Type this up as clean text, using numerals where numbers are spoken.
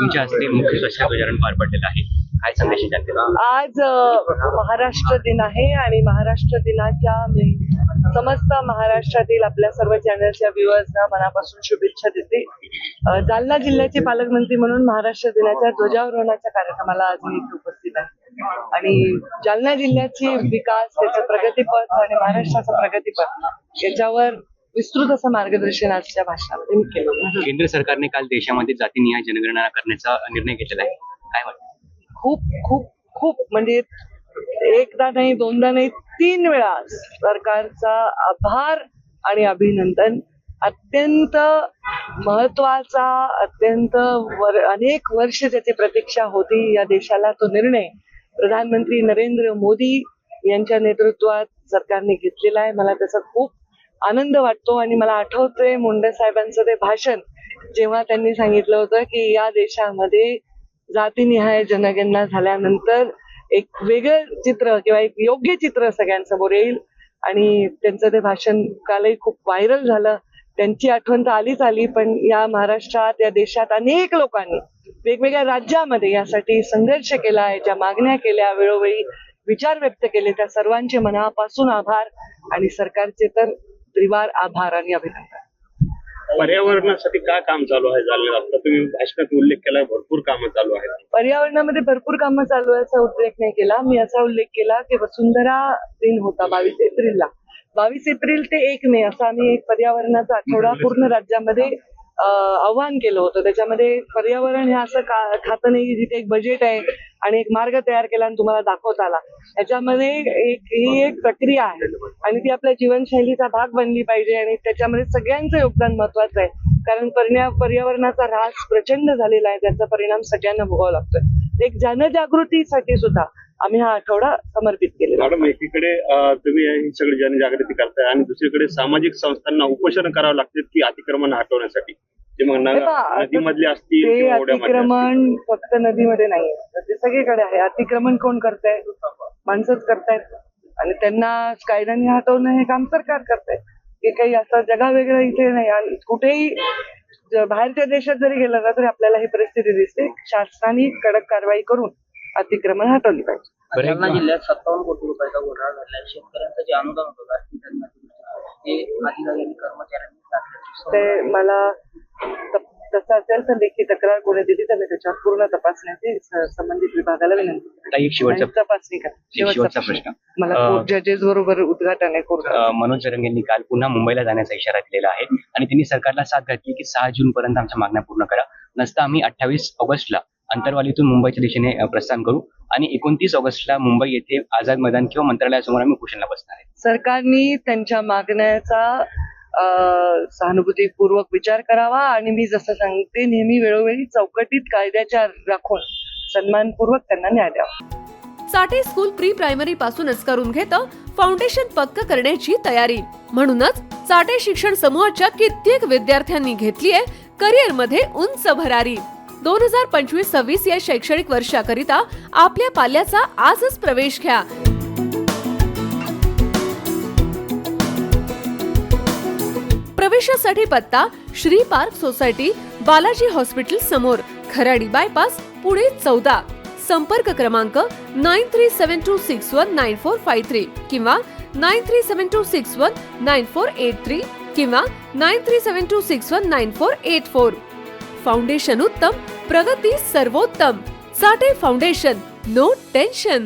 तुमच्या हस्ते मुख्य स्वच्छता ध्वजारोहण पार पडलेलं आहे. काय संदेश आहे जनतेला? आज महाराष्ट्र दिन आहे आणि महाराष्ट्र दिनाच्या मी समस्त महाराष्ट्रातील आपल्या सर्व चॅनलच्या व्ह्युअर्सना मनापासून शुभेच्छा देते. जालना जिल्ह्याचे पालकमंत्री म्हणून महाराष्ट्र दिनाच्या ध्वजारोहणाच्या कार्यक्रमाला आज मी इथे उपस्थित आहे आणि जालना जिल्ह्याचे विकास, त्याचं प्रगतीपथ आणि महाराष्ट्राचं प्रगतीपथ याच्यावर विस्तृत असं मार्गदर्शन आजच्या भाषणामध्ये मी केलं. केंद्र सरकारने काल देशामध्ये जातीनिहाय जनगणना करण्याचा निर्णय घेतलेला आहे. काय वाटतं? खूप खूप खूप म्हणजे एकदा नाही, दोनदा नाही, 3 वेळा सरकारचा आभार आणि अभिनंदन. अत्यंत महत्वाचा, अनेक वर्ष त्याची प्रतीक्षा होती या देशाला तो निर्णय प्रधानमंत्री नरेंद्र मोदी यांच्या नेतृत्वात सरकारने घेतलेला आहे. मला त्याचा खूप आनंद वाटतो आणि मला आठवतंय मुंडे साहेबांचं ते भाषण, जेव्हा त्यांनी सांगितलं होतं की या देशामध्ये जातीनिहाय जनगणना झाल्यानंतर एक वेगळं चित्र किंवा एक योग्य चित्र सगळ्यांसमोर येईल. आणि त्यांचं ते भाषण कालही खूप व्हायरल झालं. त्यांची आठवण तर आलीच आली, पण या महाराष्ट्रात, या देशात अनेक लोकांनी वेगवेगळ्या राज्यामध्ये यासाठी संघर्ष केला, याच्या मागण्या केल्या, वेळोवेळी विचार व्यक्त केले. त्या सर्वांचे मनापासून आभार आणि सरकारचे तर त्रिवार आभार आणि अभिनंदन. पर्यावरणासाठी काय काम चालू आहे जालन्यात? आता तुम्ही भाषणात उल्लेख केला, भरपूर कामं चालू आहेत. पर्यावरणामध्ये भरपूर कामं चालू आहे असा उल्लेख नाही केला मी. असा उल्लेख केला की वसुंधरा दिन होता 22 एप्रिलला. 22 एप्रिल ते 1 मे असा आम्ही एक पर्यावरणाचा आठवडा पूर्ण राज्यामध्ये आव्हान केलं होतं. त्याच्यामध्ये पर्यावरण हे असं खातं नाही जिथे एक बजेट आहे आणि एक मार्ग तयार केला आणि तुम्हाला दाखवता आला. याच्यामध्ये ही एक प्रक्रिया आहे आणि ती आपल्या जीवनशैलीचा भाग बनली पाहिजे आणि त्याच्यामध्ये सगळ्यांचं योगदान महत्वाचं आहे. कारण पर्यावरणाचा ऱ्हास प्रचंड झालेला आहे, त्याचा परिणाम सगळ्यांना भोगावा लागतोय. एक जनजागृतीसाठी सुद्धा आम्ही हा आठवडा समर्पित केलेला. मॅडम, एकीकडे तुम्ही ही सगळी जनजागृती करताय आणि दुसरीकडे सामाजिक संस्थांना उपोषण करावं लागते की अतिक्रमण हटवण्यासाठी. ते मग नदीमधले असतील किंवा अतिक्रमण फक्त नदीमध्ये नाही, ते सगळीकडे आहे. अतिक्रमण कोण करताय? माणसंच करतायत आणि त्यांना कायद्याने हटवणं हे काम सरकार करताय. हे काही असं जगावेगळं इथे नाही. आणि कुठेही बाहेरच्या देशात जरी गेलं ना तरी आपल्याला ही परिस्थिती दिसते. शासनाने कडक कारवाई करून अतिक्रमण हटवली पाहिजे. जालना जिल्ह्यात 57 कोटी रुपयाचा घोटाळा झाला. शेतकऱ्यांचं जे अनुदान होतं ते अधिकारी कर्मचाऱ्यांनी ते मला तसं असेल तर लेखी तक्रार कोणी दिली तर मी त्याच्यावर पूर्ण तपासण्याची संबंधित विभागाला विनंती. एक शेवटचा तपासणी करा. शेवटचा प्रश्न. मला जजेस बरोबर उद्घाटन आहे. मनोज जरंगे यांनी काल पुन्हा मुंबईला जाण्याचा इशारा दिलेला आहे आणि त्यांनी सरकारला साथ घातली की 6 जून पर्यंत आमच्या मागण्या पूर्ण करा, नसता आम्ही 28 ऑगस्टला अंतरवालीतून मुंबईच्या दिशेने प्रस्थान करू आणि 29 ऑगस्टला मुंबई येथे आझाद मैदान किंवा मंत्रालयासमोर आम्ही उपोषणाला बसणार आहे. सरकारने त्यांच्या मागण्याचा सहानुभूतीपूर्वक विचार करावा आणि मी जसं सांगते नेहमी वेळोवेळी चौकटीत कायद्याच्या राखून सन्मानपूर्वक त्यांना न्याय द्यावा. चाटे स्कूल प्री प्रायमरी पासूनच करून घेतं फाउंडेशन पक्क करण्याची तयारी. म्हणूनच चाटे शिक्षण समूहाच्या कित्येक विद्यार्थ्यांनी घेतलीये करिअर मध्ये उंच भरारी. 2025-26 या शैक्षणिक वर्षाकरिता आपल्या पाल्याचा आजच प्रवेश घ्या. प्रवेशासाठी पत्ता Shri park society, Balaji hospital समोर, खराडी बायपास, पुणे 14. संपर्क क्रमांक 9372619453 किंवा 9372619483 किंवा 9372619484. फाउंडेशन उत्तम, प्रगती सर्वोत्तम. Chate foundation, no tension.